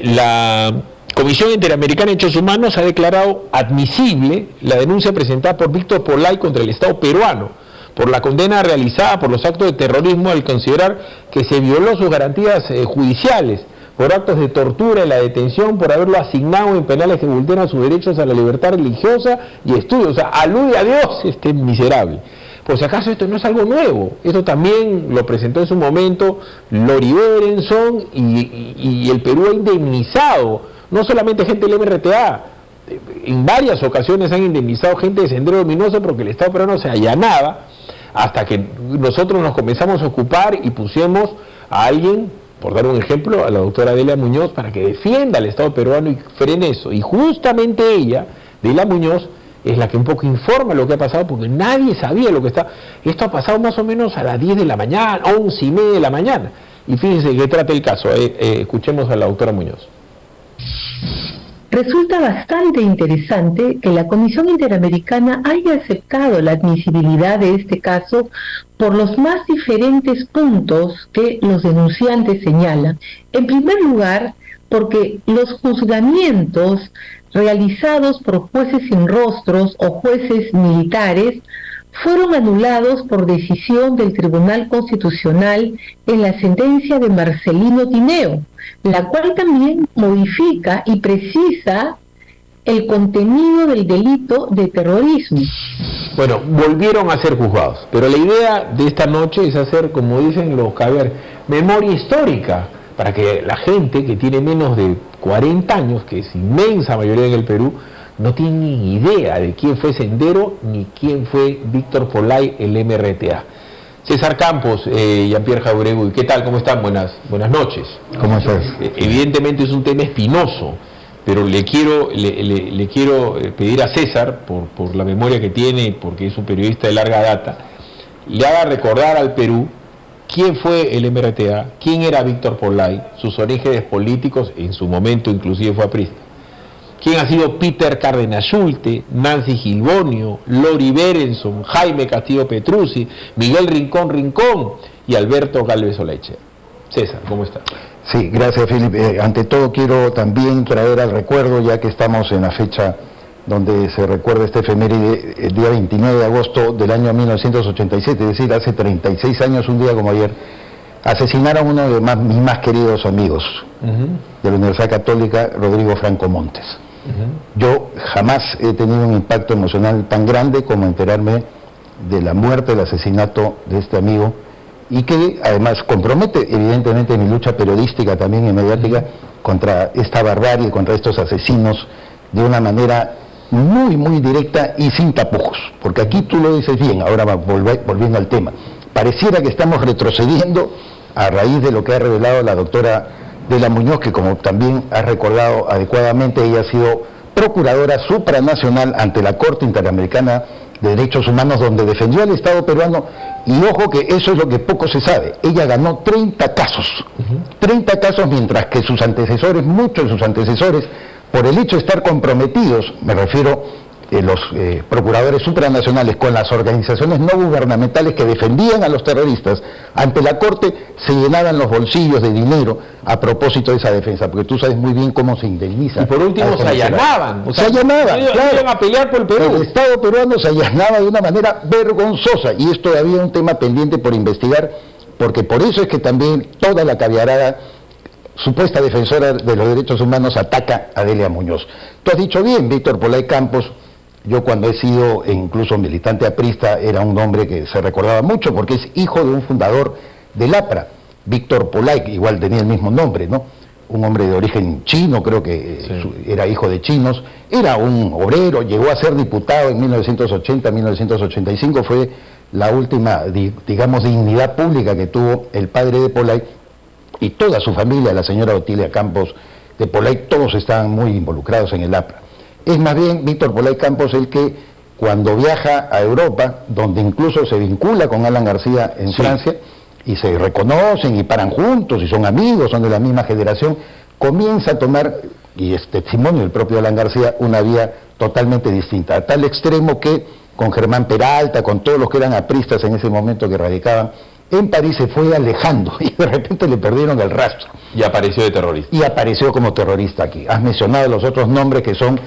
La Comisión Interamericana de Derechos Humanos ha declarado admisible la denuncia presentada por Víctor Polay contra el Estado peruano por la condena realizada por los actos de terrorismo al considerar que se violó sus garantías judiciales por actos de tortura y la detención por haberlo asignado en penales que vulneran sus derechos a la libertad religiosa y estudio. O sea, alude a Dios este miserable. Por si acaso esto no es algo nuevo, esto también lo presentó en su momento Lori Berenson y el Perú ha indemnizado, no solamente gente del MRTA, en varias ocasiones han indemnizado gente de Sendero Luminoso porque el Estado peruano se allanaba hasta que nosotros nos comenzamos a ocupar y pusimos a alguien, por dar un ejemplo, a la doctora Delia Muñoz, para que defienda al Estado peruano y frene eso. Y justamente ella, Delia Muñoz, es la que un poco informa lo que ha pasado, porque nadie sabía lo que está. Esto ha pasado más o menos a las 10 de la mañana, 11:30 de la mañana. Y fíjense que trata el caso. Escuchemos a la doctora Muñoz. Resulta bastante interesante que la Comisión Interamericana haya aceptado la admisibilidad de este caso por los más diferentes puntos que los denunciantes señalan. En primer lugar, porque los juzgamientos realizados por jueces sin rostros o jueces militares fueron anulados por decisión del Tribunal Constitucional en la sentencia de Marcelino Tineo, la cual también modifica y precisa el contenido del delito de terrorismo. Bueno, volvieron a ser juzgados, pero la idea de esta noche es hacer, como dicen los caviar, memoria histórica, para que la gente que tiene menos de 40 años, que es inmensa mayoría en el Perú, no tiene ni idea de quién fue Sendero ni quién fue Víctor Polay, el MRTA. César Campos, Jean-Pierre Jauregui, ¿qué tal? ¿Cómo están? Buenas noches. ¿Cómo estás? Evidentemente es un tema espinoso, pero le quiero pedir a César, por la memoria que tiene, porque es un periodista de larga data, le haga recordar al Perú quién fue el MRTA, quién era Víctor Polay, sus orígenes políticos, en su momento inclusive fue aprista. ¿Quién ha sido Peter Cárdenas Schulte, Nancy Gilbonio, Lori Berenson, Jaime Castillo Petruzzi, Miguel Rincón y Alberto Gálvez Olaechea? César, ¿cómo está? Sí, gracias, Felipe. Ante todo quiero también traer al recuerdo, ya que estamos en la fecha donde se recuerda este efeméride, el día 29 de agosto del año 1987, es decir, hace 36 años, un día como ayer, asesinaron a uno de mis más queridos amigos de la Universidad Católica, Rodrigo Franco Montes. Yo jamás he tenido un impacto emocional tan grande como enterarme de la muerte, del asesinato de este amigo, y que además compromete evidentemente mi lucha periodística también y mediática contra esta barbarie, contra estos asesinos, de una manera muy, muy directa y sin tapujos, porque aquí tú lo dices bien. Ahora volviendo al tema, pareciera que estamos retrocediendo a raíz de lo que ha revelado la doctora Delia Muñoz, que como también ha recordado adecuadamente, ella ha sido procuradora supranacional ante la Corte Interamericana de Derechos Humanos, donde defendió al Estado peruano, y ojo que eso es lo que poco se sabe, ella ganó 30 casos, 30 casos, mientras que sus antecesores, muchos de sus antecesores, por el hecho de estar comprometidos, me refiero los procuradores supranacionales con las organizaciones no gubernamentales que defendían a los terroristas, ante la Corte se llenaban los bolsillos de dinero a propósito de esa defensa, porque tú sabes muy bien cómo se indemniza. Y por último se allanaban. O sea, se allanaban, claro. Iban a pelear por el Perú. El Estado peruano se allanaba de una manera vergonzosa, y es todavía un tema pendiente por investigar, porque por eso es que también toda la caviarada supuesta defensora de los derechos humanos ataca a Delia Muñoz. Tú has dicho bien, Víctor Polay Campos. Yo cuando he sido incluso militante aprista era un nombre que se recordaba mucho porque es hijo de un fundador del APRA, Víctor Polay, que igual tenía el mismo nombre, ¿no? Un hombre de origen chino, creo que sí. Era hijo de chinos, era un obrero, llegó a ser diputado en 1980, 1985, fue la última, digamos, dignidad pública que tuvo el padre de Polay, y toda su familia, la señora Otilia Campos de Polay, todos estaban muy involucrados en el APRA. Es más bien Víctor Polay Campos el que, cuando viaja a Europa, donde incluso se vincula con Alan García en Francia, y se reconocen y paran juntos, y son amigos, son de la misma generación, comienza a tomar, y es testimonio del propio Alan García, una vía totalmente distinta, a tal extremo que con Germán Peralta, con todos los que eran apristas en ese momento que radicaban en París se fue alejando y de repente le perdieron el rastro. Y apareció de terrorista. Y apareció como terrorista aquí. Has mencionado los otros nombres que son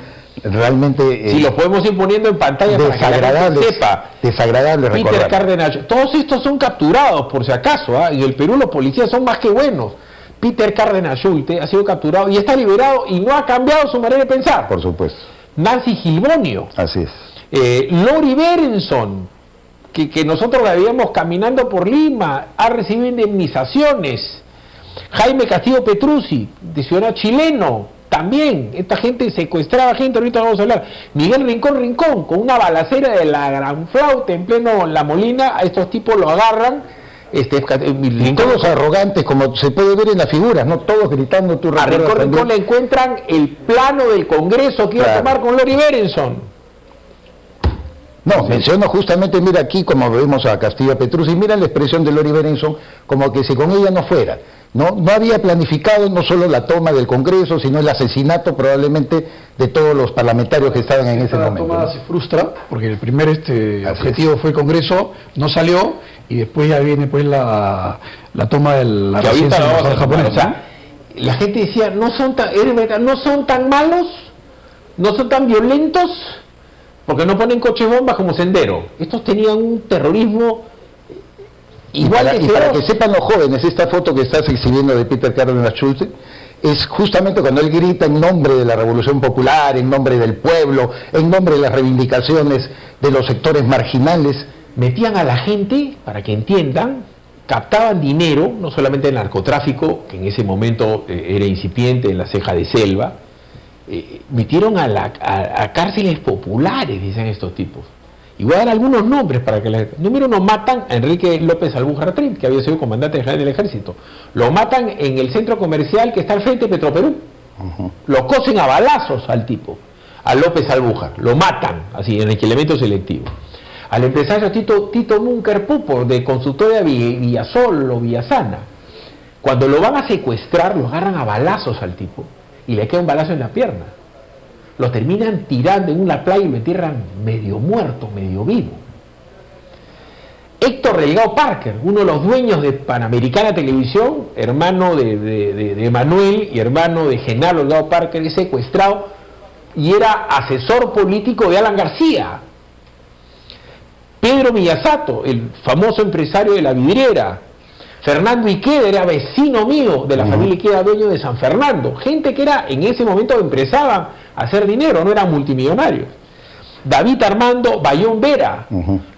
realmente... si los podemos ir poniendo en pantalla para que la gente sepa. Desagradable recordar. Peter Cárdenas, todos estos son capturados por si acaso, ¿eh? Y en el Perú los policías son más que buenos. Peter Cárdenas Schulte ha sido capturado y está liberado y no ha cambiado su manera de pensar. Por supuesto. Nancy Gilbonio. Así es. Lori Berenson, que nosotros la veíamos caminando por Lima, ha recibido indemnizaciones. Jaime Castillo Petruzzi, de ciudadano chileno, también. Esta gente secuestraba gente, ahorita vamos a hablar. Miguel Rincón, con una balacera de la gran flauta en pleno La Molina, a estos tipos lo agarran. Y todos arrogantes, como se puede ver en las figuras, ¿no? Todos gritando, tú a Rincón le encuentran el plano del Congreso que iba a tomar con Lori Berenson. No, menciono justamente, mira aquí como vemos a Castillo Petruzzi, mira la expresión de Lori Berenson, como que si con ella no fuera. No había planificado no solo la toma del Congreso, sino el asesinato probablemente de todos los parlamentarios que estaban en ese momento. La toma se frustra, porque el primer objetivo fue el Congreso, no salió, y después ya viene pues la toma de la residencia japonesa. O sea, la gente decía, no son tan malos, no son tan violentos, porque no ponen coches bombas como Sendero. Estos tenían un terrorismo igual y para que sepan los jóvenes, esta foto que estás exhibiendo de Peter Cárdenas Schulte es justamente cuando él grita en nombre de la Revolución Popular, en nombre del pueblo, en nombre de las reivindicaciones de los sectores marginales. Metían a la gente, para que entiendan, captaban dinero, no solamente el narcotráfico, que en ese momento era incipiente en la ceja de selva, metieron a cárceles populares, dicen estos tipos. Y voy a dar algunos nombres para que la gente... Número uno, matan a Enrique López Albújar Trin, que había sido comandante general del ejército. Lo matan en el centro comercial que está al frente de Petroperú. Lo cosen a balazos al tipo, a López Albújar. Lo matan, así, en aniquilamiento selectivo. Al empresario Tito Munker Pupo, de consultoría Villasol o Villasana. Cuando lo van a secuestrar, lo agarran a balazos al tipo y le queda un balazo en la pierna. Lo terminan tirando en una playa y lo entierran medio muerto, medio vivo. Héctor Delgado Parker, uno de los dueños de Panamericana Televisión, hermano de Manuel y hermano de Genaro Delgado Parker, es secuestrado y era asesor político de Alan García. Pedro Miyasato, el famoso empresario de la vidriera. Fernando Iqueda era vecino mío de la familia Iqueda, dueño de San Fernando. Gente que era en ese momento empezaban a hacer dinero, no eran multimillonarios. David Armando Bayón Vera,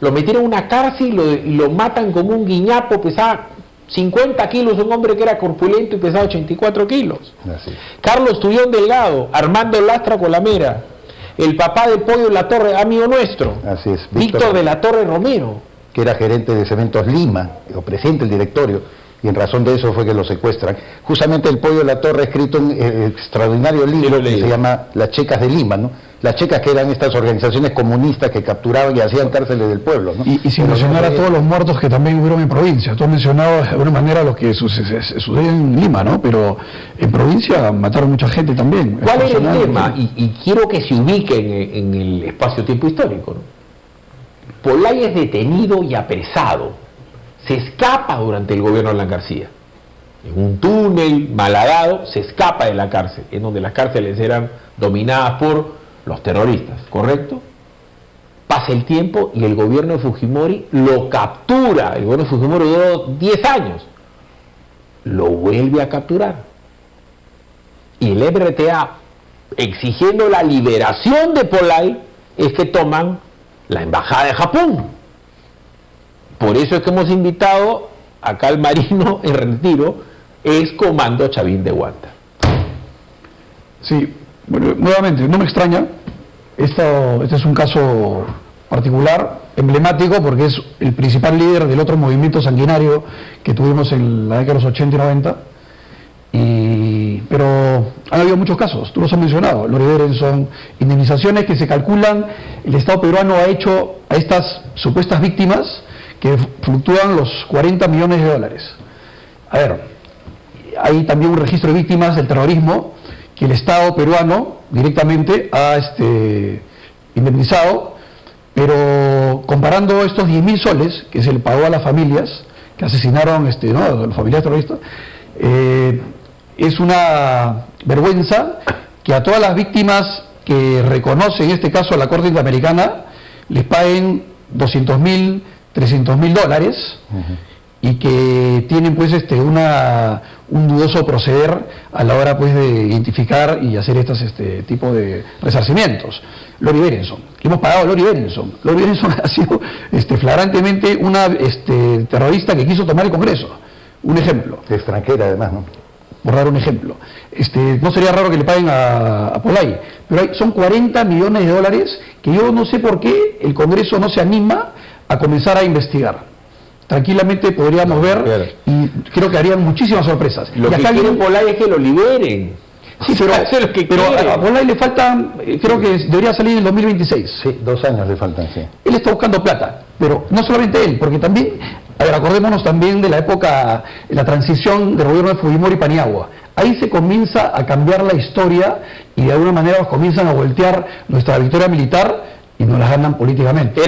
lo metieron en una cárcel y lo matan como un guiñapo, pesaba 50 kilos, un hombre que era corpulento y pesaba 84 kilos. Así. Carlos Tuyón Delgado, Armando Lastra Colamera, el papá de Pollo de la Torre, amigo nuestro. Así es. Víctor de la Torre Romero, que era gerente de Cementos Lima, o presidente del directorio, y en razón de eso fue que lo secuestran. Justamente el Pollo de la Torre ha escrito un extraordinario libro que se llama Las Checas de Lima, ¿no? Las checas que eran estas organizaciones comunistas que capturaban y hacían cárceles del pueblo, ¿no? Y sin mencionar a todos los muertos que también hubieron en provincia. Tú has mencionado de alguna manera lo que sucede en Lima, ¿no? Pero en provincia mataron mucha gente también. ¿Cuál es el tema? Y quiero que se ubiquen en el espacio-tiempo histórico, ¿no? Pollay es detenido y apresado. Se escapa durante el gobierno de Alan García. En un túnel malhadado se escapa de la cárcel, en donde las cárceles eran dominadas por los terroristas, ¿correcto? Pasa el tiempo y el gobierno de Fujimori lo captura. El gobierno de Fujimori duró 10 años. Lo vuelve a capturar. Y el MRTA, exigiendo la liberación de Pollay, es que toman la embajada de Japón. Por eso es que hemos invitado acá al marino en retiro, ex comando Chavín de Huanta. Sí, bueno, nuevamente, no me extraña. Este es un caso particular, emblemático, porque es el principal líder del otro movimiento sanguinario que tuvimos en la década de los 80 y 90. Pero han habido muchos casos, tú los has mencionado, Lori Berenson, indemnizaciones que se calculan, el Estado peruano ha hecho a estas supuestas víctimas que fluctúan los 40 millones de dólares. A ver, hay también un registro de víctimas del terrorismo que el Estado peruano directamente ha indemnizado, pero comparando estos 10.000 soles que se le pagó a las familias, que asesinaron ¿no? los familiares terroristas, es una vergüenza que a todas las víctimas que reconoce en este caso a la Corte Interamericana les paguen $200.000, $300.000 y que tienen pues un dudoso proceder a la hora pues de identificar y hacer estos tipo de resarcimientos. Lori Berenson, hemos pagado a Lori Berenson. Lori Berenson ha sido flagrantemente una terrorista que quiso tomar el Congreso. Un ejemplo. Extranjera además, ¿no? Por dar un ejemplo. No sería raro que le paguen a Polay, pero son $40 millones que yo no sé por qué el Congreso no se anima a comenzar a investigar. Tranquilamente podríamos ver y creo que harían muchísimas sorpresas. Lo que quiere Polay es que lo liberen. Sí, pero a Polay le faltan, creo que debería salir en el 2026. Sí, 2 años le faltan, sí. Él está buscando plata, pero no solamente él, porque también, acordémonos también de la época, la transición del gobierno de Fujimori y Paniagua. Ahí se comienza a cambiar la historia y de alguna manera nos comienzan a voltear nuestra victoria militar y nos las ganan políticamente.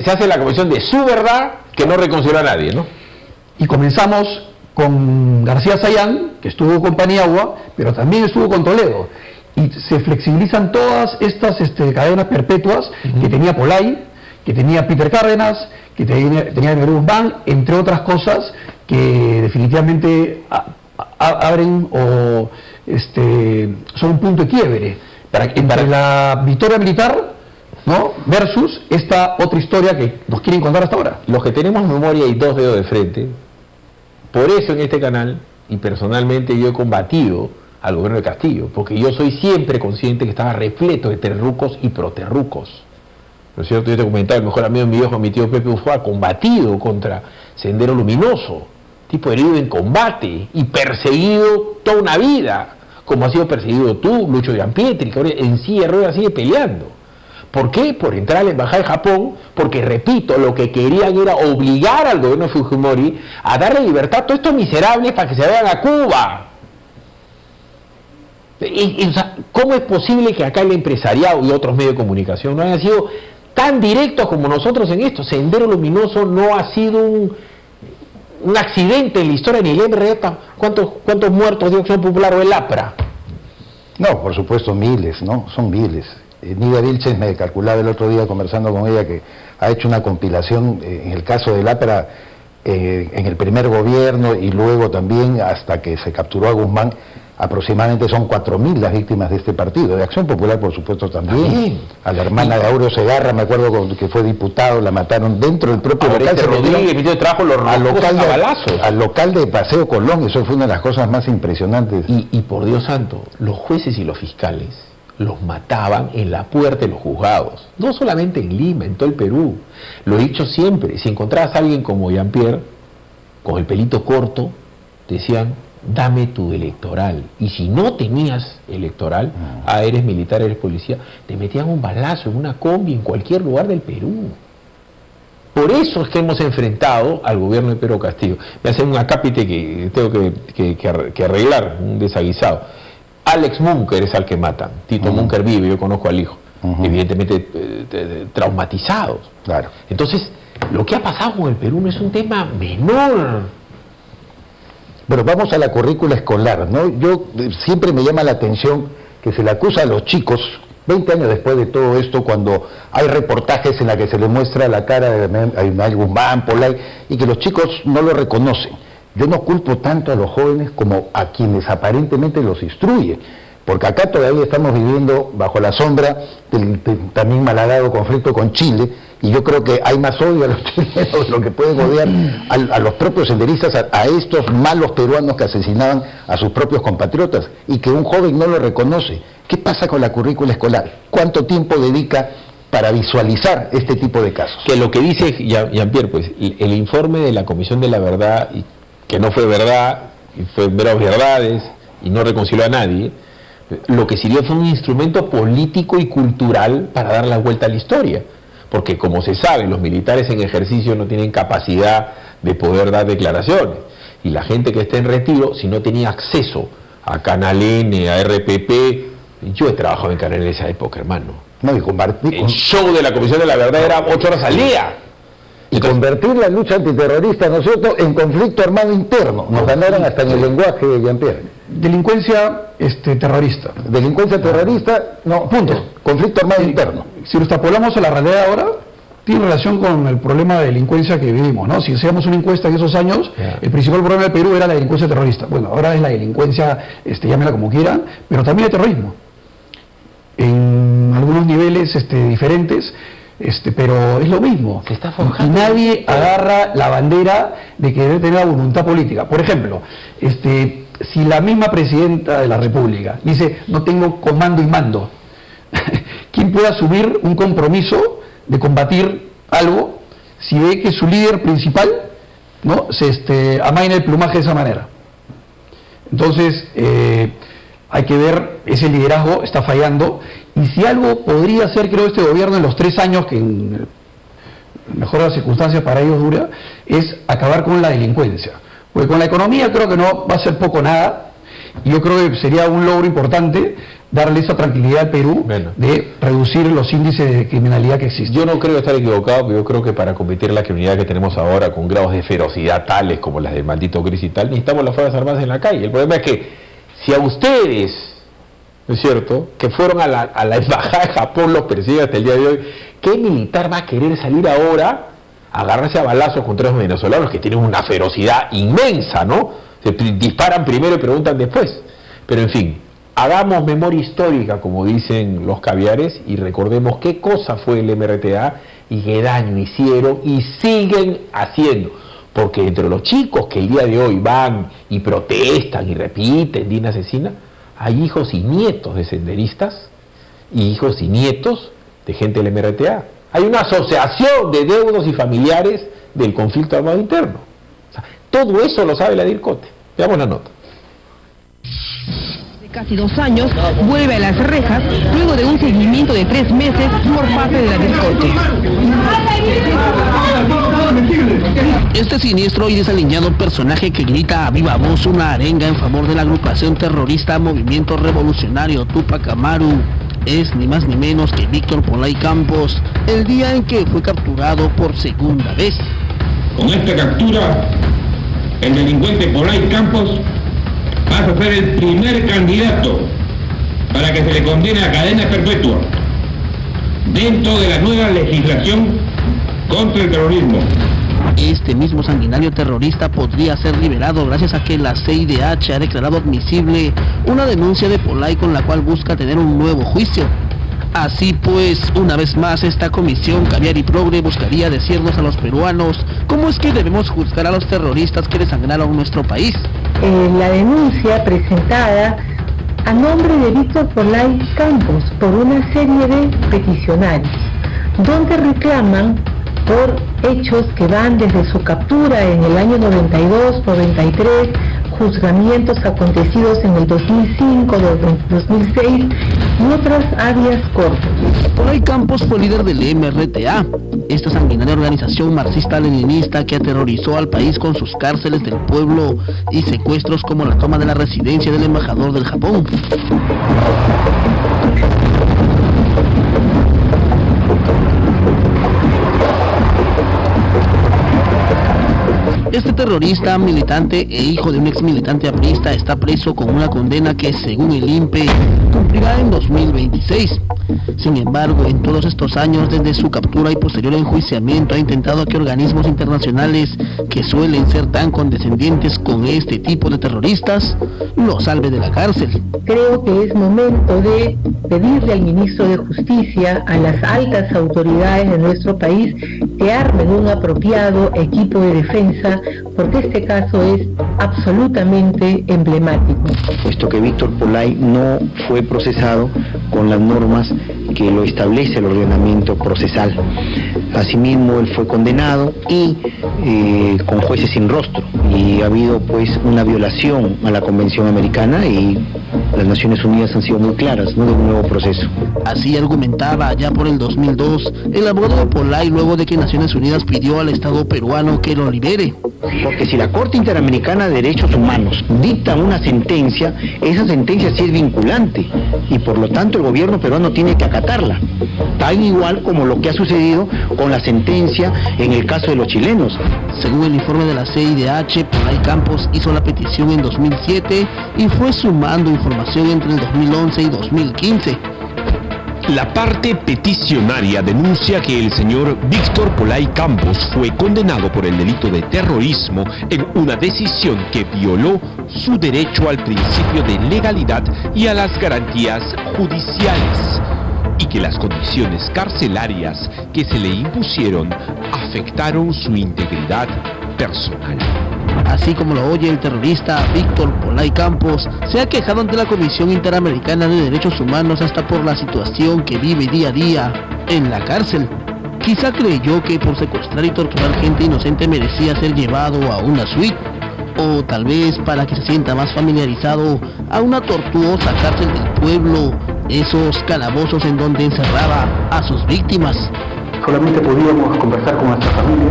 Se hace la comisión de su verdad que no reconcilió a nadie, ¿no? Y comenzamos con García Sayán, que estuvo con Paniagua, pero también estuvo con Toledo. Y se flexibilizan todas estas cadenas perpetuas que tenía Polay, que tenía Peter Cárdenas, que tenía Emerú Guzmán, entre otras cosas que definitivamente abren o son un punto de quiebre entre la victoria militar, ¿no? Versus esta otra historia que nos quieren contar hasta ahora. Los que tenemos memoria y 2 dedos de frente, por eso en este canal, y personalmente yo he combatido al gobierno de Castillo, porque yo soy siempre consciente que estaba repleto de terrucos y proterrucos. ¿No es cierto? Yo te he comentado, el mejor amigo de mi viejo, mi tío Pepe Ufua, ha combatido contra Sendero Luminoso, tipo herido en combate y perseguido toda una vida, como has sido perseguido tú, Lucho Gianpietri, que ahora en silla de ruedas sigue peleando. ¿Por qué? Por entrar a la embajada de Japón, porque, repito, lo que querían era obligar al gobierno de Fujimori a darle libertad a todos estos miserables para que se vayan a Cuba. O sea, ¿cómo es posible que acá el empresariado y otros medios de comunicación no hayan sido tan directos como nosotros en esto? Sendero Luminoso no ha sido un accidente en la historia ni el MRETA. ¿Cuántos muertos de Acción Popular o el APRA? No, por supuesto, miles, ¿no? Son miles. Nidia Vilches me calculaba el otro día conversando con ella que ha hecho una compilación en el caso del APRA en el primer gobierno y luego también hasta que se capturó a Guzmán, aproximadamente son 4.000 las víctimas de este partido. De Acción Popular, por supuesto, también. A la hermana de Aureo Segarra, me acuerdo que fue diputado, la mataron dentro del propio local. Al local de Paseo Colón, eso fue una de las cosas más impresionantes. Y por Dios santo, los jueces y los fiscales los mataban en la puerta de los juzgados, no solamente en Lima, en todo el Perú. Lo he dicho siempre, si encontrabas a alguien como Jean-Pierre, con el pelito corto, decían, dame tu electoral, y si no tenías electoral, eres militar, eres policía, te metían un balazo en una combi en cualquier lugar del Perú. Por eso es que hemos enfrentado al gobierno de Pedro Castillo. Me hacen un acápite que tengo que arreglar, un desaguisado. Alex Munker es al que matan. Tito Munker vive, yo conozco al hijo. Evidentemente traumatizados. Claro. Entonces, lo que ha pasado con el Perú no es un tema menor. Pero vamos a la currícula escolar, ¿no? Yo siempre me llama la atención que se le acusa a los chicos, 20 años después de todo esto, cuando hay reportajes en la que se le muestra la cara de Guzmán, Polay, y que los chicos no lo reconocen. Yo no culpo tanto a los jóvenes como a quienes aparentemente los instruyen, porque acá todavía estamos viviendo bajo la sombra del también malhadado conflicto con Chile, y yo creo que hay más odio a los chilenos de lo que pueden odiar a los propios senderistas, a estos malos peruanos que asesinaban a sus propios compatriotas, y que un joven no lo reconoce. ¿Qué pasa con la currícula escolar? ¿Cuánto tiempo dedica para visualizar este tipo de casos? Que lo que dice Jean-Pierre, pues, el informe de la Comisión de la Verdad, que no fue verdad, y fue meras verdades, y no reconcilió a nadie, lo que sirvió fue un instrumento político y cultural para dar la vuelta a la historia. Porque, como se sabe, los militares en ejercicio no tienen capacidad de poder dar declaraciones. Y la gente que está en retiro, si no tenía acceso a Canal N, a RPP, yo he trabajado en Canal N en esa época, hermano. No, y compartir. El show de la Comisión de la Verdad era 8 horas al día. y convertir la lucha antiterrorista, ¿no es cierto?, en conflicto armado interno. Nos ganaron hasta en el lenguaje de Jean-Pierre. Delincuencia terrorista. Delincuencia terrorista, no, punto. Conflicto armado interno. Si lo extrapolamos a la realidad ahora, tiene relación con el problema de delincuencia que vivimos, ¿no? Si hacíamos una encuesta en esos años, el principal problema del Perú era la delincuencia terrorista. Bueno, ahora es la delincuencia, llámela como quieran, pero también el terrorismo. En algunos niveles diferentes, pero es lo mismo. Se está forjando. Y nadie agarra la bandera de que debe tener la voluntad política. Por ejemplo, si la misma presidenta de la República dice, no tengo comando y mando, ¿quién puede asumir un compromiso de combatir algo si ve que su líder principal, ¿no?, se amaina el plumaje de esa manera? Entonces, hay que ver, ese liderazgo está fallando, y si algo podría hacer, creo, este gobierno en los 3 años que en mejor de las circunstancias para ellos dura, es acabar con la delincuencia. Porque con la economía creo que no va a ser poco nada, y yo creo que sería un logro importante darle esa tranquilidad al Perú de reducir los índices de criminalidad que existen. Yo no creo estar equivocado, pero yo creo que para combatir la criminalidad que tenemos ahora con grados de ferocidad tales como las del maldito Gris y tal, necesitamos las Fuerzas Armadas en la calle. El problema es que si a ustedes, ¿no es cierto?, que fueron a la embajada de Japón los persiguen hasta el día de hoy, ¿qué militar va a querer salir ahora a agarrarse a balazos contra los venezolanos que tienen una ferocidad inmensa, ¿no? Se disparan primero y preguntan después. Pero en fin, hagamos memoria histórica, como dicen los caviares, y recordemos qué cosa fue el MRTA y qué daño hicieron y siguen haciendo. Porque entre los chicos que el día de hoy van y protestan y repiten Dina asesina, hay hijos y nietos de senderistas y hijos y nietos de gente del MRTA. Hay una asociación de deudos y familiares del conflicto armado interno. O sea, todo eso lo sabe la DIRCOTE. Veamos la nota. Casi 2 años, vuelve a las rejas luego de un seguimiento de 3 meses por parte de la DIRCOTE. Este siniestro y desaliñado personaje que grita a viva voz una arenga en favor de la agrupación terrorista Movimiento Revolucionario Túpac Amaru es ni más ni menos que Víctor Polay Campos, el día en que fue capturado por segunda vez. Con esta captura, el delincuente Polay Campos pasa a ser el primer candidato para que se le condene a cadena perpetua dentro de la nueva legislación contra el terrorismo. Este mismo sanguinario terrorista podría ser liberado gracias a que la CIDH ha declarado admisible una denuncia de Polay con la cual busca tener un nuevo juicio. Así pues, una vez más, esta comisión Caviar y Progre buscaría decirnos a los peruanos cómo es que debemos juzgar a los terroristas que desangraron nuestro país. La denuncia presentada a nombre de Víctor Polay Campos por una serie de peticionarios, donde reclaman por hechos que van desde su captura en el año 92, 93, juzgamientos acontecidos en el 2005, 2006 y otras habeas corpus. Polay Campos fue líder del MRTA, esta sanguinaria organización marxista-leninista que aterrorizó al país con sus cárceles del pueblo y secuestros como la toma de la residencia del embajador del Japón. Este terrorista, militante e hijo de un ex militante aprista está preso con una condena que, según el INPE, cumplirá en 2026. Sin embargo, en todos estos años, desde su captura y posterior enjuiciamiento, ha intentado que organismos internacionales, que suelen ser tan condescendientes con este tipo de terroristas, lo salve de la cárcel. Creo que es momento de pedirle al ministro de Justicia, a las altas autoridades de nuestro país, que armen un apropiado equipo de defensa, porque este caso es absolutamente emblemático. Puesto que Víctor Polay no fue procesado con las normas que lo establece el ordenamiento procesal. Asimismo, él fue condenado y con jueces sin rostro, y ha habido pues una violación a la Convención Americana, y las Naciones Unidas han sido muy claras, ¿no?, de un nuevo proceso. Así argumentaba ya por el 2002 el abogado de Polay luego de que Naciones Unidas pidió al Estado peruano que lo libere. Porque si la Corte Interamericana de Derechos Humanos dicta una sentencia, esa sentencia sí es vinculante y por lo tanto el gobierno peruano tiene que acatarla. Tan igual como lo que ha sucedido con la sentencia en el caso de los chilenos. Según el informe de la CIDH, Pollay Campos hizo la petición en 2007 y fue sumando información entre el 2011 y 2015. La parte peticionaria denuncia que el señor Víctor Pollay Campos fue condenado por el delito de terrorismo en una decisión que violó su derecho al principio de legalidad y a las garantías judiciales, y que las condiciones carcelarias que se le impusieron afectaron su integridad personal. Así como lo oye, el terrorista Víctor Pollay Campos se ha quejado ante la Comisión Interamericana de Derechos Humanos hasta por la situación que vive día a día en la cárcel. Quizá creyó que por secuestrar y torturar gente inocente merecía ser llevado a una suite, o tal vez para que se sienta más familiarizado a una tortuosa cárcel del pueblo, esos calabozos en donde encerraba a sus víctimas. Solamente podíamos conversar con nuestra familia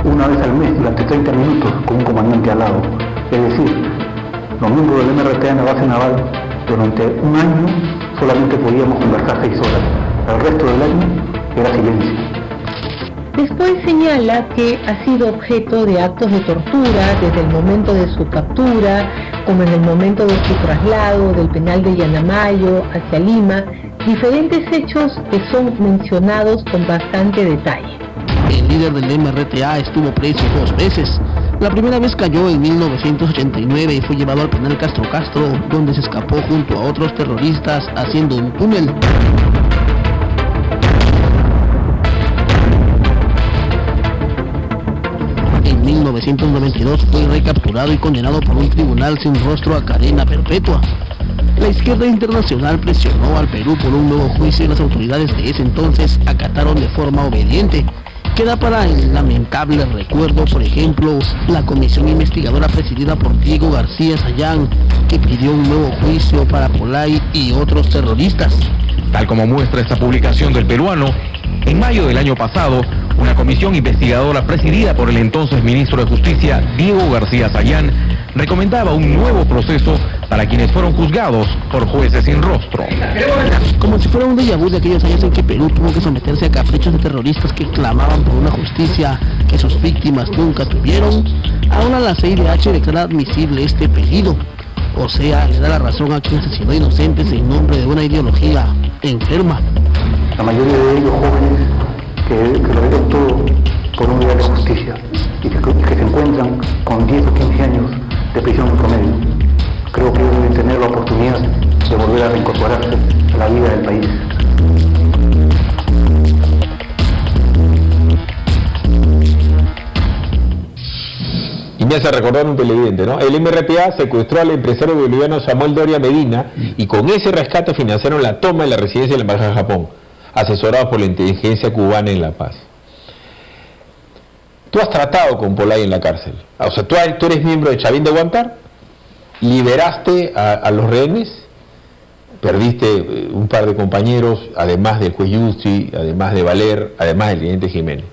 una vez al mes durante 30 minutos con un comandante al lado. Es decir, los miembros del MRTA en la base naval durante un año solamente podíamos conversar 6 horas. El resto del año era silencio. Después señala que ha sido objeto de actos de tortura desde el momento de su captura, como en el momento de su traslado del penal de Yanamayo hacia Lima, diferentes hechos que son mencionados con bastante detalle. El líder del MRTA estuvo preso 2 veces. La primera vez cayó en 1989 y fue llevado al penal Castro, donde se escapó junto a otros terroristas haciendo un túnel. En 1992 fue recapturado y condenado por un tribunal sin rostro a cadena perpetua. La izquierda internacional presionó al Perú por un nuevo juicio y las autoridades de ese entonces acataron de forma obediente. Queda para el lamentable recuerdo, por ejemplo, la comisión investigadora presidida por Diego García Sayán, que pidió un nuevo juicio para Pollay y otros terroristas. Tal como muestra esta publicación del peruano, en mayo del año pasado, una comisión investigadora presidida por el entonces ministro de Justicia, Diego García Sayán, recomendaba un nuevo proceso para quienes fueron juzgados por jueces sin rostro. Como si fuera un déjà vu de aquellos años en que Perú tuvo que someterse a caprichos de terroristas que clamaban por una justicia que sus víctimas nunca tuvieron, ahora la CIDH declara admisible este pedido. O sea, le da la razón a quien asesinó inocentes en nombre de una ideología enferma. La mayoría de ellos jóvenes que lo dieron todo por un ideal de justicia y que se encuentran con 10 o 15 años de prisión en promedio. Creo que ellos deben tener la oportunidad de volver a reincorporarse a la vida del país. Y me hace recordar un televidente, ¿no? El MRTA secuestró al empresario boliviano Samuel Doria Medina y con ese rescate financiaron la toma de la residencia de la Embajada de Japón, asesorados por la inteligencia cubana en La Paz. Tú has tratado con Pollay en la cárcel. O sea, tú eres miembro de Chavín de Huántar, liberaste a los rehenes, perdiste un par de compañeros, además del juez Yusti, además de Valer, además del teniente Jiménez.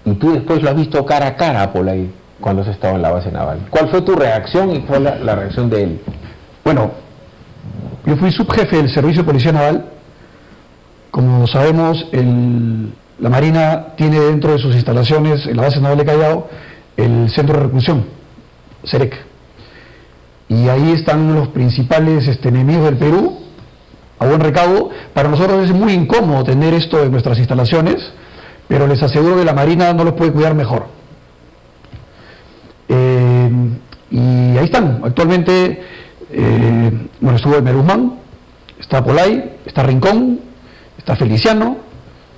Y tú después lo has visto cara a cara a Pollay cuando has estado en la base naval. ¿Cuál fue tu reacción y cuál fue la reacción de él? Bueno, yo fui subjefe del Servicio de Policía Naval. Como sabemos, la Marina tiene dentro de sus instalaciones, en la base naval de Callao, el centro de reclusión, CEREC. Y ahí están los principales enemigos del Perú, a buen recaudo. Para nosotros es muy incómodo tener esto en nuestras instalaciones, pero les aseguro que la Marina no los puede cuidar mejor. Y ahí están, actualmente, bueno, estuvo Elmer Guzmán, está Pollay, está Rincón, está Feliciano,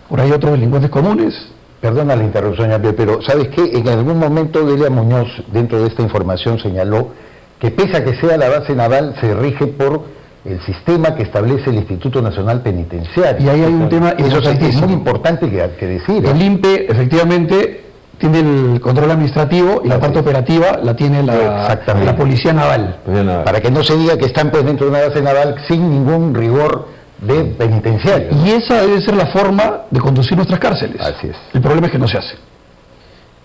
por ahí otros delincuentes comunes. Perdona la interrupción, pero ¿sabes qué? En algún momento Delia Muñoz, dentro de esta información, señaló que pese a que sea la base naval, se rige por el sistema que establece el Instituto Nacional Penitenciario. Y ahí hay un tema importantísimo. Es muy importante que decir. El INPE, efectivamente, tiene el control administrativo y la parte operativa la tiene la Policía Naval. Para que no se diga que están pues dentro de una base naval sin ningún rigor de penitenciario. Y esa debe ser la forma de conducir nuestras cárceles. Así es. El problema es que no se hace.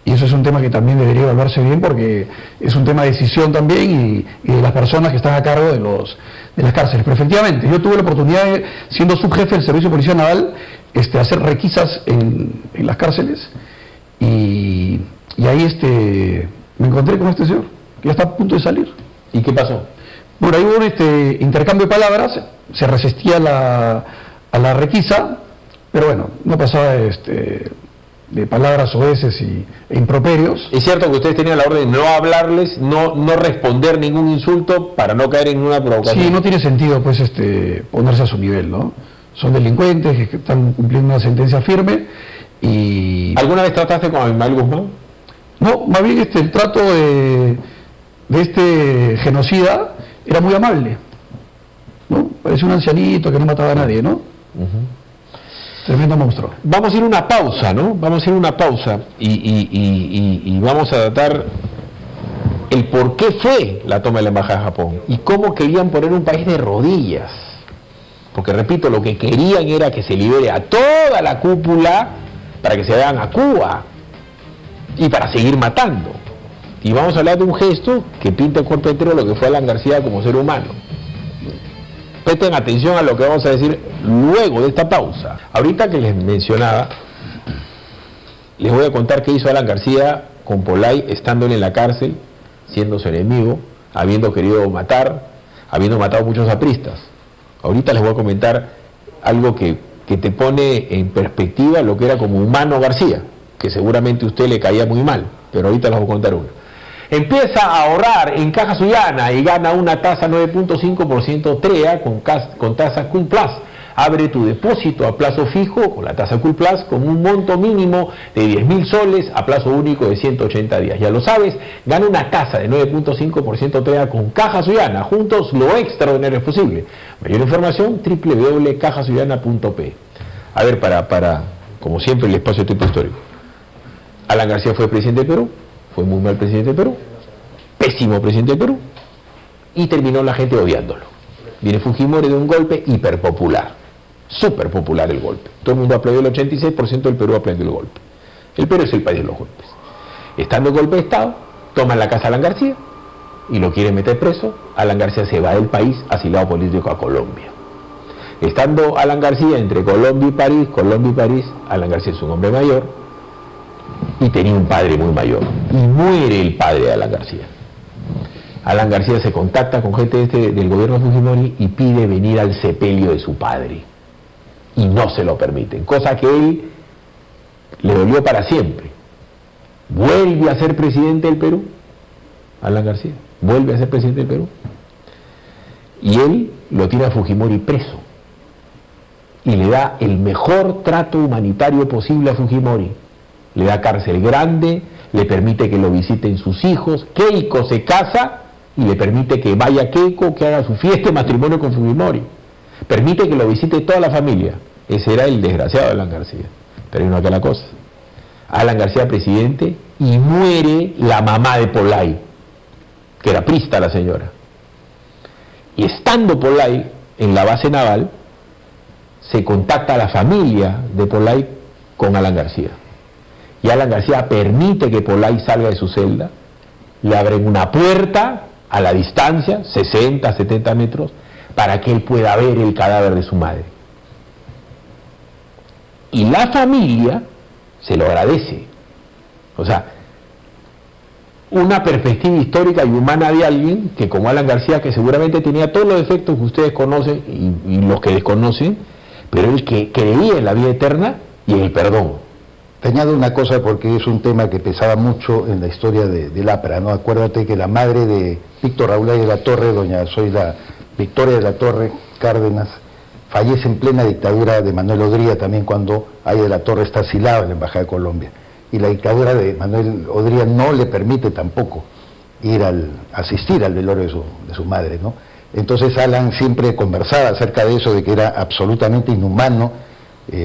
Y eso es un tema que también debería evaluarse bien, porque es un tema de decisión también y de las personas que están a cargo de las cárceles. Pero efectivamente, yo tuve la oportunidad, siendo subjefe del Servicio de Policía Naval, hacer requisas en las cárceles, y ahí me encontré con este señor, que ya está a punto de salir. ¿Y qué pasó? Bueno, ahí hubo un intercambio de palabras, se resistía a la requisa, pero bueno, no pasaba de palabras soeces e improperios. Es cierto que ustedes tenían la orden de no hablarles, no responder ningún insulto para no caer en una provocación. Sí, no tiene sentido pues ponerse a su nivel, ¿no? Son delincuentes que están cumpliendo una sentencia firme y... ¿Alguna vez trataste con Abimael Guzmán? No, más bien el trato de este genocida era muy amable, ¿no? Parece un ancianito que no mataba a nadie, ¿no? Tremendo monstruo. Vamos a ir a una pausa, ¿no? Vamos a ir a una pausa y vamos a tratar el por qué fue la toma de la Embajada de Japón y cómo querían poner un país de rodillas. Porque, repito, lo que querían era que se libere a toda la cúpula para que se vayan a Cuba y para seguir matando. Y vamos a hablar de un gesto que pinta el cuerpo entero lo que fue Alan García como ser humano. Presten atención a lo que vamos a decir luego de esta pausa. Ahorita que les mencionaba, les voy a contar qué hizo Alan García con Polay estándole en la cárcel, siendo su enemigo, habiendo querido matar, habiendo matado a muchos apristas. Ahorita les voy a comentar algo que te pone en perspectiva lo que era como humano García, que seguramente a usted le caía muy mal, pero ahorita les voy a contar uno. Empieza a ahorrar en Caja Suyana y gana una tasa 9.5% TREA con tasa Cool Plus. Abre tu depósito a plazo fijo con la tasa Cool Plus con un monto mínimo de 10.000 soles a plazo único de 180 días. Ya lo sabes, gana una tasa de 9.5% TREA con Caja Suyana. Juntos lo extraordinario es posible. Mayor información www.cajasuyana.p. A ver, para como siempre el espacio de tipo histórico. Alan García fue presidente de Perú. Fue muy mal presidente de Perú, pésimo presidente de Perú, y terminó la gente odiándolo. Viene Fujimori de un golpe hiperpopular, súper popular el golpe. Todo el mundo aplaudió, el 86% del Perú aplaudió el golpe. El Perú es el país de los golpes. Estando en golpe de Estado, toman la casa a Alan García y lo quieren meter preso. Alan García se va del país, asilado político a Colombia. Estando Alan García entre Colombia y París, Alan García es un hombre mayor, y tenía un padre muy mayor, y muere el padre de Alan García. Alan García se contacta con gente del gobierno de Fujimori y pide venir al sepelio de su padre, y no se lo permiten, cosa que él le dolió para siempre. Vuelve a ser presidente del Perú, Alan García, vuelve a ser presidente del Perú, y él lo tira a Fujimori preso, y le da el mejor trato humanitario posible a Fujimori. Le da cárcel grande, le permite que lo visiten sus hijos, Keiko se casa y le permite que vaya Keiko, que haga su fiesta de matrimonio con Fujimori. Permite que lo visite toda la familia. Ese era el desgraciado de Alan García. Pero hay una que la cosa. Alan García presidente y muere la mamá de Polay, que era prista la señora. Y estando Polay en la base naval, se contacta a la familia de Polay con Alan García. Y Alan García permite que Polay salga de su celda, le abren una puerta a la distancia, 60, 70 metros, para que él pueda ver el cadáver de su madre. Y la familia se lo agradece. O sea, una perspectiva histórica y humana de alguien que, como Alan García, que seguramente tenía todos los defectos que ustedes conocen y los que desconocen, pero él que creía en la vida eterna y en el perdón. Te añado una cosa porque es un tema que pesaba mucho en la historia del APRA, ¿no? Acuérdate que la madre de Víctor Raúl de la Torre, doña Victoria de la Torre Cárdenas, fallece en plena dictadura de Manuel Odría, también cuando Ay de la Torre está asilado en la Embajada de Colombia. Y la dictadura de Manuel Odría no le permite tampoco asistir al velorio de su madre, ¿no? Entonces Alan siempre conversaba acerca de eso, de que era absolutamente inhumano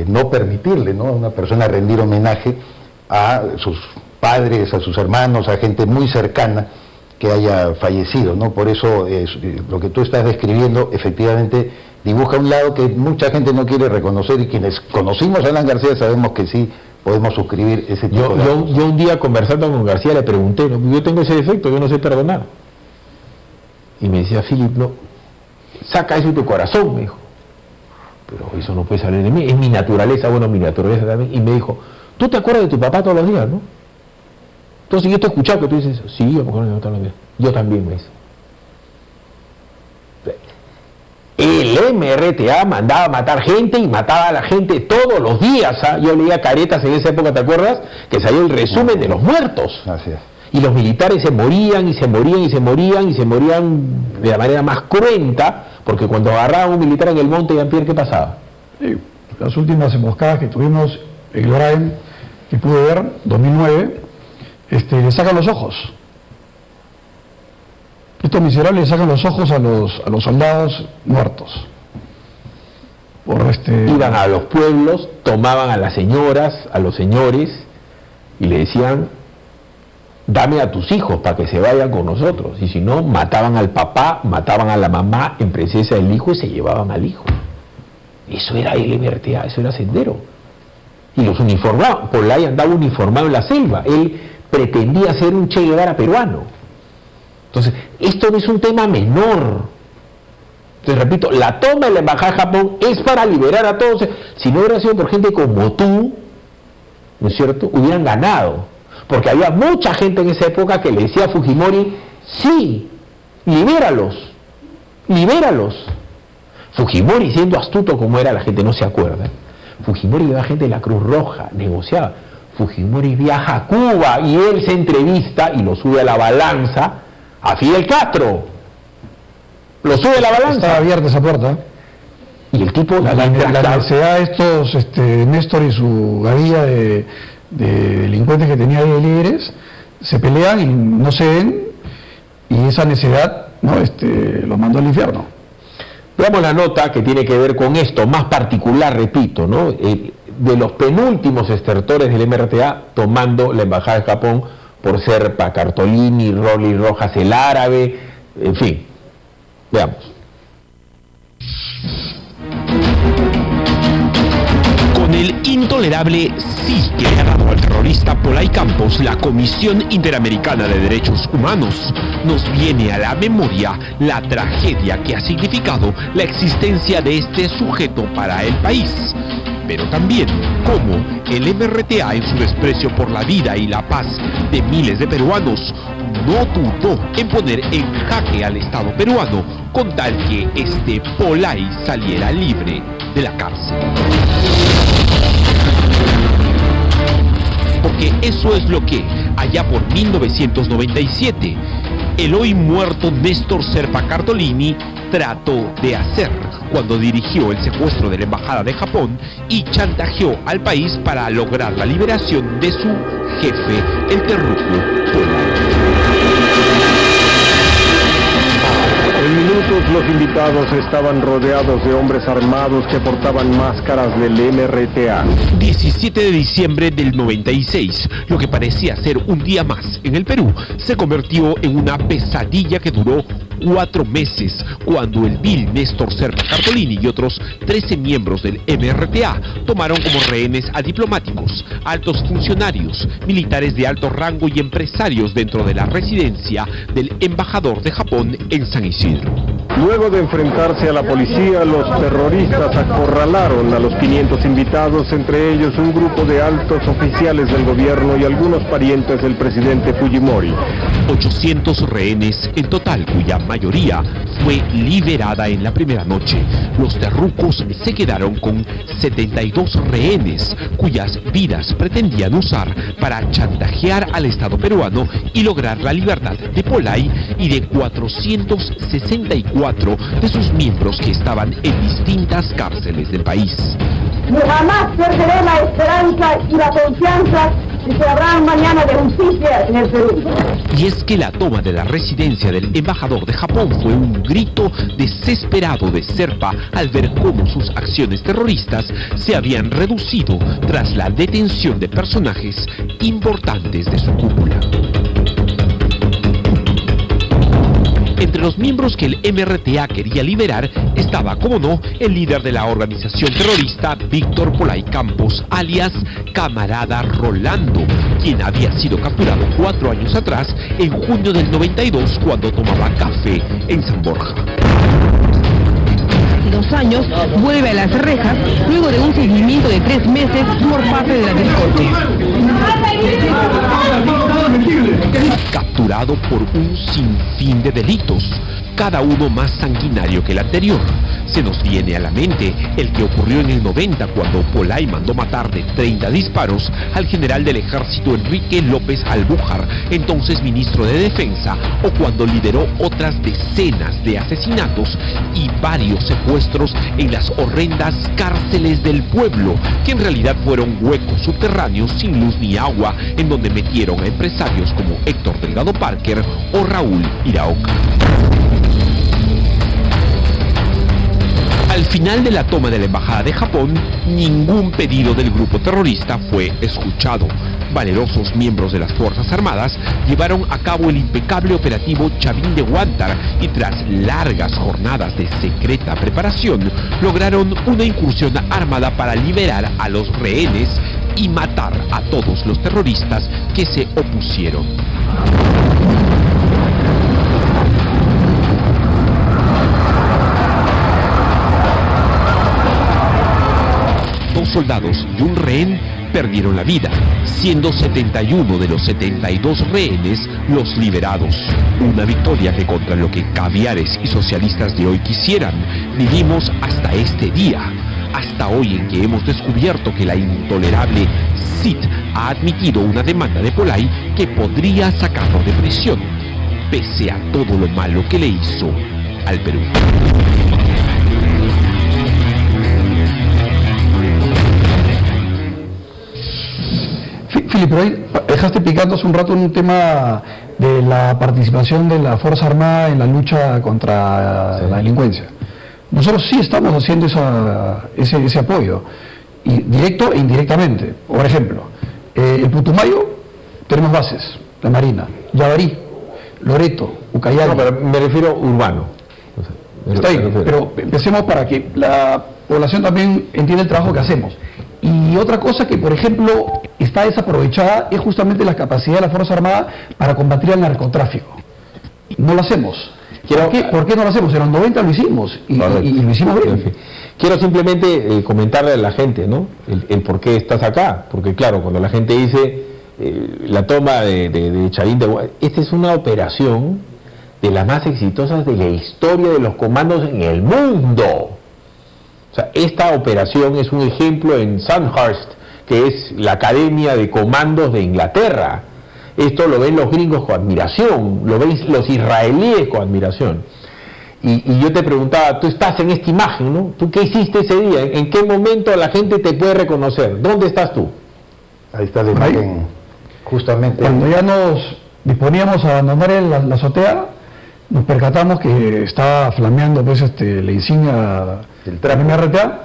no permitirle, ¿no?, a una persona rendir homenaje a sus padres, a sus hermanos, a gente muy cercana que haya fallecido, ¿no? Por eso lo que tú estás describiendo efectivamente dibuja un lado que mucha gente no quiere reconocer, y quienes conocimos a Alan García sabemos que sí podemos suscribir ese tipo de actos. Yo un día conversando con García le pregunté, ¿no? Yo tengo ese defecto, yo no sé perdonar. Y me decía, Philip, no, saca eso de tu corazón, me dijo. Pero eso no puede salir de mí, es mi naturaleza, bueno, mi naturaleza también. Y me dijo, ¿tú te acuerdas de tu papá todos los días, no? Entonces yo te he escuchado que tú dices, sí, yo me acuerdo de mi papá todos los días. Yo también, me dice. El MRTA mandaba a matar gente y mataba a la gente todos los días. ¿Ah? Yo leía caretas en esa época, ¿te acuerdas? Que salió el resumen de los muertos. Así es. Y los militares se morían y se morían y se morían y se morían de la manera más cruenta, porque cuando agarraban a un militar en el monte, Jean-Pierre, ¿qué pasaba? Sí, las últimas emboscadas que tuvimos en Lorain, que pude ver, 2009, le sacan los ojos. Estos miserables le sacan los ojos a los soldados muertos. Iban a los pueblos, tomaban a las señoras, a los señores, y le decían, dame a tus hijos para que se vayan con nosotros. Y si no, mataban al papá, mataban a la mamá en presencia del hijo y se llevaban al hijo. Eso era el MRTA, eso era Sendero. Y los uniformaban. Pollay andaba uniformado en la selva. Él pretendía ser un Che Guevara peruano. Entonces, esto no es un tema menor. Entonces, repito, la toma de la embajada de Japón es para liberar a todos. Si no hubiera sido por gente como tú, ¿no es cierto?, hubieran ganado. Porque había mucha gente en esa época que le decía a Fujimori, sí, libéralos, libéralos. Fujimori, siendo astuto como era, la gente no se acuerda. Fujimori llevaba gente de la Cruz Roja, negociaba. Fujimori viaja a Cuba y él se entrevista y lo sube a la balanza a Fidel Castro. Lo sube a la balanza. Estaba abierta esa puerta. Y el tipo... La necesidad de estos, Néstor y su gavilla de delincuentes que tenía ahí de líderes, se pelean y no ceden, y esa necesidad, ¿no?, los mandó al infierno. Veamos la nota que tiene que ver con esto, más particular, repito, ¿no?, de los penúltimos estertores del MRTA tomando la embajada de Japón por Serpa Cartolini, Rolly Rojas el árabe, en fin. Veamos. Con el intolerable sí que le ha dado al terrorista Pollay Campos, la Comisión Interamericana de Derechos Humanos nos viene a la memoria la tragedia que ha significado la existencia de este sujeto para el país, pero también cómo el MRTA, en su desprecio por la vida y la paz de miles de peruanos, no dudó en poner en jaque al Estado peruano con tal que este Pollay saliera libre de la cárcel. Porque eso es lo que, allá por 1997, el hoy muerto Néstor Serpa Cartolini trató de hacer cuando dirigió el secuestro de la Embajada de Japón y chantajeó al país para lograr la liberación de su jefe, el terruco Pollay. En minutos los invitados estaban rodeados de hombres armados que portaban máscaras del MRTA. 17 de diciembre del 96, lo que parecía ser un día más en el Perú, se convirtió en una pesadilla que duró 4 meses, cuando el vil Néstor Serpa Cartolini y otros 13 miembros del MRTA tomaron como rehenes a diplomáticos, altos funcionarios, militares de alto rango y empresarios dentro de la residencia del embajador de Japón en San Isidro. Luego de enfrentarse a la policía, los terroristas acorralaron a los 500 invitados, entre ellos un grupo de altos oficiales del gobierno y algunos parientes del presidente Fujimori. 800 rehenes en total, cuya mayoría fue liberada en la primera noche. Los terrucos se quedaron con 72 rehenes, cuyas vidas pretendían usar para chantajear al Estado peruano y lograr la libertad de Pollay y de 464 de sus miembros que estaban en distintas cárceles del país. Jamás perderé la esperanza y la confianza de que habrá mañana de justicia en el Perú. Y es que la toma de la residencia del embajador de Japón fue un grito desesperado de Serpa al ver cómo sus acciones terroristas se habían reducido tras la detención de personajes importantes de su cúpula. Entre los miembros que el MRTA quería liberar estaba, como no, el líder de la organización terrorista Víctor Polay Campos, alias Camarada Rolando, quien había sido capturado 4 años atrás, en junio del 92, cuando tomaba café en San Borja. 2 años, vuelve a las rejas luego de un seguimiento de 3 meses por parte de la Corte. Capturado por un sinfín de delitos, cada uno más sanguinario que el anterior. Se nos viene a la mente el que ocurrió en el 90 cuando Polay mandó matar de 30 disparos al general del ejército Enrique López Albújar, entonces ministro de Defensa, o cuando lideró otras decenas de asesinatos y varios secuestros en las horrendas cárceles del pueblo, que en realidad fueron huecos subterráneos sin luz ni agua, en donde metieron a empresarios como Héctor Delgado Parker o Raúl Iraoka. Al final de la toma de la embajada de Japón, ningún pedido del grupo terrorista fue escuchado. Valerosos miembros de las Fuerzas Armadas llevaron a cabo el impecable operativo Chavín de Huántar y tras largas jornadas de secreta preparación, lograron una incursión armada para liberar a los rehenes y matar a todos los terroristas que se opusieron. Soldados y un rehén perdieron la vida, siendo 71 de los 72 rehenes los liberados. Una victoria que, contra lo que caviares y socialistas de hoy quisieran, vivimos hasta este día, hasta hoy en que hemos descubierto que la intolerable CID ha admitido una demanda de Polay que podría sacarlo de prisión, pese a todo lo malo que le hizo al Perú. Filipe, pero ahí dejaste picando hace un rato un tema de la participación de la Fuerza Armada en la lucha contra la delincuencia. Nosotros sí estamos haciendo ese apoyo, y directo e indirectamente. Por ejemplo, en Putumayo tenemos bases, la Marina, Yavarí, Loreto, Ucayali. No, pero me refiero urbano. Está bien, pero empecemos para que la población también entienda el trabajo que hacemos. Y otra cosa que, por ejemplo, está desaprovechada es justamente la capacidad de la Fuerza Armada para combatir el narcotráfico. No lo hacemos. ¿Por qué no lo hacemos? En los 90 lo hicimos y lo hicimos bien. Quiero simplemente comentarle a la gente, ¿no? El por qué estás acá. Porque claro, cuando la gente dice la toma de Chavín de Huántar, esta es una operación de las más exitosas de la historia de los comandos en el mundo. O sea, esta operación es un ejemplo en Sandhurst, que es la Academia de Comandos de Inglaterra. Esto lo ven los gringos con admiración, lo ven los israelíes con admiración. Y yo te preguntaba, tú estás en esta imagen, ¿no? ¿Tú qué hiciste ese día? ¿En qué momento la gente te puede reconocer? ¿Dónde estás tú? Ahí está la imagen, justamente. Cuando ya nos disponíamos a abandonar la azotea, nos percatamos que estaba flameando pues, la insignia del MRTA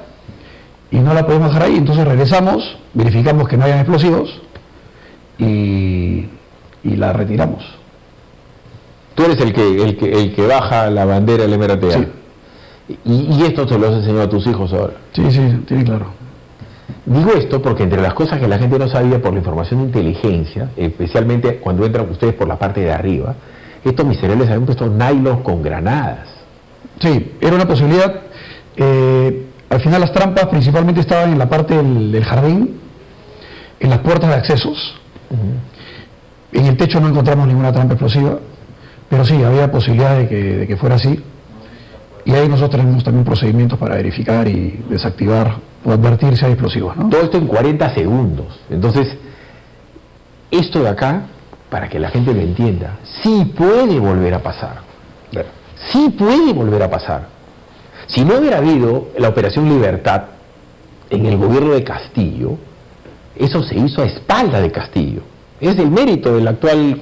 y no la podemos dejar ahí. Entonces regresamos, verificamos que no hayan explosivos y la retiramos. Tú eres el que baja la bandera del MRTA. Sí. ¿Y esto te lo has enseñado a tus hijos ahora? Sí, tiene claro. Digo esto porque entre las cosas que la gente no sabía por la información de inteligencia, especialmente cuando entran ustedes por la parte de arriba, estos miserables habían puesto nylon con granadas. Sí, era una posibilidad. Al final las trampas principalmente estaban en la parte del jardín, en las puertas de accesos. En el techo no encontramos ninguna trampa explosiva, pero sí, había posibilidad de que fuera así. Y ahí nosotros tenemos también procedimientos para verificar y desactivar o advertir si hay explosivos, ¿no? Todo esto en 40 segundos. Entonces, esto de acá, para que la gente lo entienda, sí puede volver a pasar. Sí puede volver a pasar. Si no hubiera habido la Operación Libertad en el gobierno de Castillo, eso se hizo a espalda de Castillo. Es el mérito del actual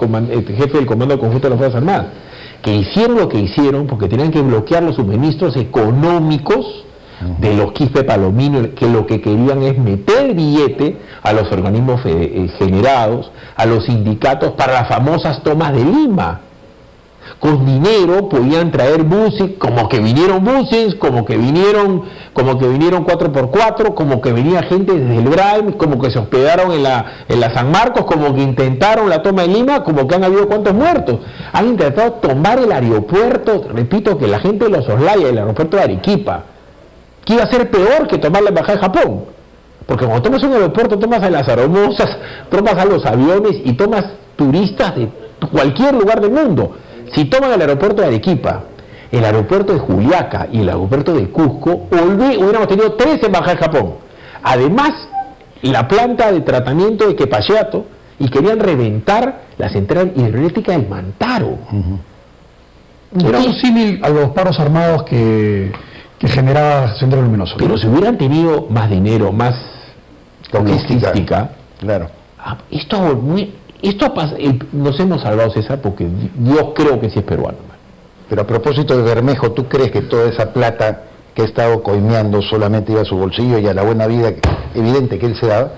jefe del Comando Conjunto de las Fuerzas Armadas, que hicieron lo que hicieron porque tenían que bloquear los suministros económicos de los Quispe Palomino, que lo que querían es meter billete a los organismos generados, a los sindicatos, para las famosas tomas de Lima. con dinero podían traer buses, como que vinieron buses, como que vinieron 4x4, como que venía gente desde el Braille, como que se hospedaron en la San Marcos, como que intentaron la toma de Lima, como que han habido cuantos muertos. Han intentado tomar el aeropuerto, repito, que la gente de los Oslaya, el aeropuerto de Arequipa, que iba a ser peor que tomar la embajada de Japón. Porque cuando tomas un aeropuerto, tomas a las aeromosas, tomas a los aviones y tomas turistas de cualquier lugar del mundo. Si toman el aeropuerto de Arequipa, el aeropuerto de Juliaca y el aeropuerto de Cusco, hubiéramos tenido 3 embajadas de Japón. Además, la planta de tratamiento de Quepacheato, y querían reventar la central hidroeléctrica del Mantaro. Era un símil a los paros armados que generaba Centro Luminoso. Pero si hubieran tenido más dinero, más logística, claro. Nos hemos salvado, César, porque Dios creo que sí es peruano. Pero a propósito de Bermejo, ¿tú crees que toda esa plata que ha estado coimeando solamente iba a su bolsillo y a la buena vida evidente que él se daba?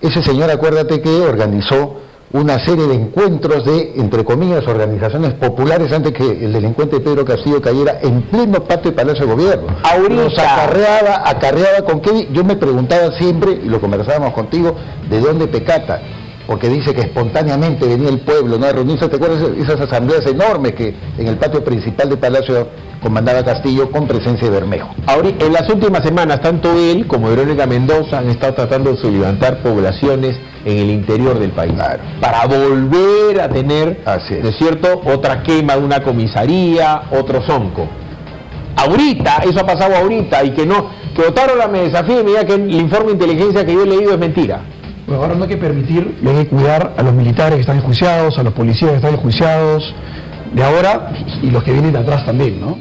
Ese señor, acuérdate que organizó una serie de encuentros de, entre comillas, organizaciones populares antes que el delincuente Pedro Castillo cayera en pleno patio de Palacio de Gobierno. Los acarreaba con qué. Yo me preguntaba siempre, y lo conversábamos contigo, ¿de dónde pecata? Porque dice que espontáneamente venía el pueblo, ¿no?, a reunirse. ¿Te acuerdas esas asambleas enormes que en el patio principal de Palacio comandaba Castillo con presencia de Bermejo? Ahorita, en las últimas semanas, tanto él como Verónica Mendoza han estado tratando de levantar poblaciones en el interior del país, para volver a tener, ¿no es cierto?, otra quema de una comisaría, otro zonco. Ahorita, eso ha pasado ahorita, y que Otárola me desafíe y me diga que el informe de inteligencia que yo he leído es mentira. Bueno, ahora no hay que permitir, hay que cuidar a los militares que están enjuiciados, a los policías que están enjuiciados de ahora y los que vienen de atrás también, ¿no?